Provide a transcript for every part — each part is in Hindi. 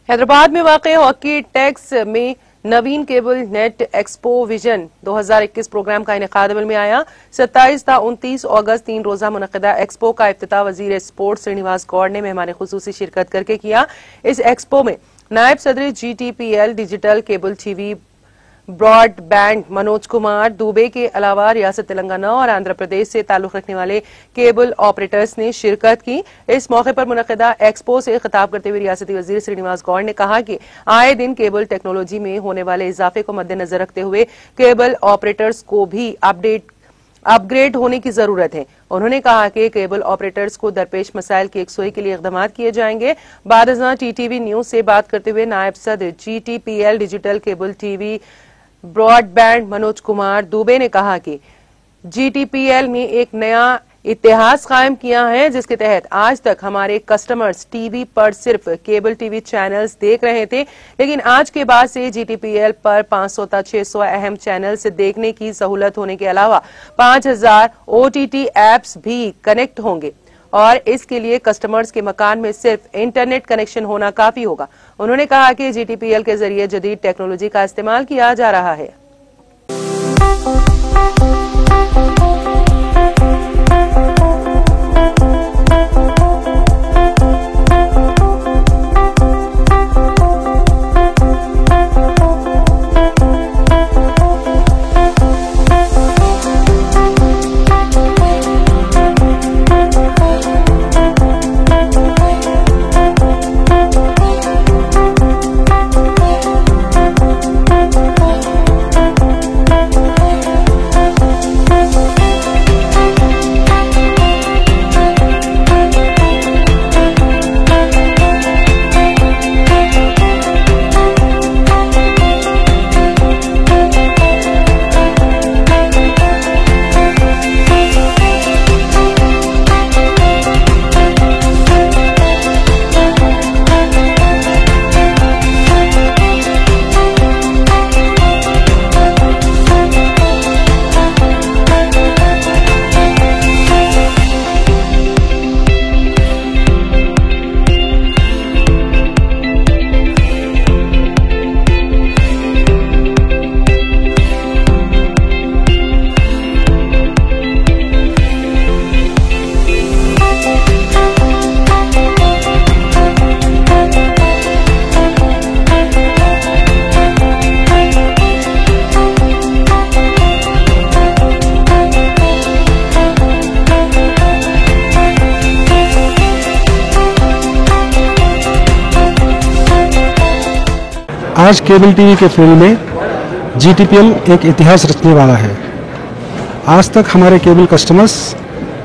हैदराबाद में वाक़ हॉकी टेक्स में नवीन cable net expo vision 2021 programme का इनेकाद अमल में आया। 27 ता 29 अगस्त 3 रोजा मुनक़दा एक्सपो का इफ्तिताह वज़ीर स्पोर्ट्स श्रीनिवास गौड़ ने मेहमान खुसूसी शिरकत करके किया। इस एक्सपो में नायब सदर GTPL digital cable TV broadband Manoj Kumar Dubey के अलावा रियासत तेलंगाना और आंध्र प्रदेश से ताल्लुक रखने वाले केबल ऑपरेटर्स ने शिरकत की। इस मौके पर मुनक़दा एक्सपो से खिताब करते हुए रियासती वज़ीर श्रीनिवास गौड़ ने कहा कि आए दिन केबल टेक्नोलॉजी में होने वाले इजाफे को मद्देनजर रखते हुए केबल ऑपरेटर्स को भी अपग्रेड होने की जरूरत है। उन्होंने कहा कि केबल ऑपरेटर्स को दरपेश मसाइल की यकसुई के लिए इक़दाम किए जाएंगे। बादअज़ां TTV न्यूज से बात करते हुए नायब सदर GTPL digital cable TV broadband Manoj Kumar Dubey ने कहा कि GTPL ने एक नया इतिहास कायम किया है, जिसके तहत आज तक हमारे कस्टमर्स टीवी पर सिर्फ केबल टीवी चैनल्स देख रहे थे, लेकिन आज के बाद से GTPL पर 500 ता 600 अहम चैनल्स देखने की सहूलत होने के अलावा 5000 OTT एप्स भी कनेक्ट होंगे और इसके लिए कस्टमर्स के मकान में सिर्फ इंटरनेट कनेक्शन होना काफी होगा। उन्होंने कहा कि GTPL के जरिए जदीद टेक्नोलॉजी का इस्तेमाल किया जा रहा है। आज केबल टीवी के फील्ड में GTPL एक इतिहास रचने वाला है। आज तक हमारे केबल कस्टमर्स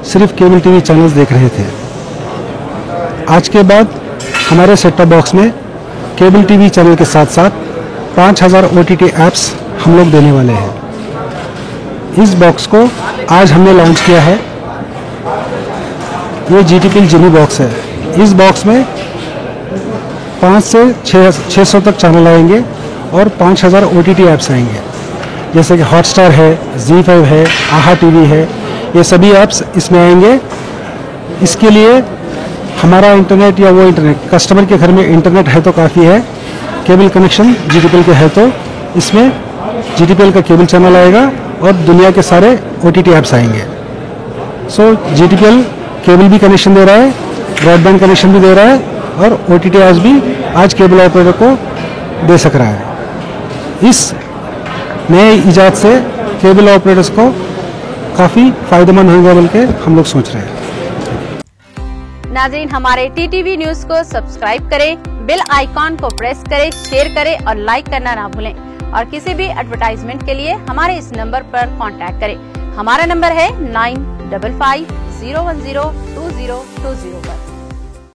सिर्फ केबल टीवी चैनल्स देख रहे थे। आज के बाद हमारे सेट टॉप बॉक्स में केबल टीवी चैनल के साथ साथ 5000 OTT एप्स हम लोग देने वाले हैं। इस बॉक्स को आज हमने लॉन्च किया है। ये GTPL जिनी बॉक्स है। इस बॉक्स में 5 से 600 तक चैनल आएंगे और 5000 OTT ऐप्स आएंगे, जैसे कि हॉटस्टार है, ZEE5 है, आहा TV है। ये सभी ऐप्स इसमें आएंगे। इसके लिए हमारा इंटरनेट या वो इंटरनेट कस्टमर के घर में इंटरनेट है तो काफ़ी है, केबल कनेक्शन GTPL के है तो इसमें GTPL का केबल चैनल आएगा और दुनिया के सारे OTT ऐप्स आएंगे। सो GTPL केबल भी कनेक्शन दे रहा है, ब्रॉडबैंड कनेक्शन भी दे रहा है और OTT ऐप्स भी आज केबल ऑपरेटर को दे सक रहा है। इस नए इजाद से केबल ऑपरेटर्स को काफ़ी फायदेमंद होगा बोल के हम लोग सोच रहे हैं। नाज़रीन, हमारे TTV न्यूज को सब्सक्राइब करें, बेल आइकॉन को प्रेस करें, शेयर करें और लाइक करना ना भूलें। और किसी भी एडवर्टाइजमेंट के लिए हमारे इस नंबर पर कांटेक्ट करें। हमारा नंबर है 9550102020 पर।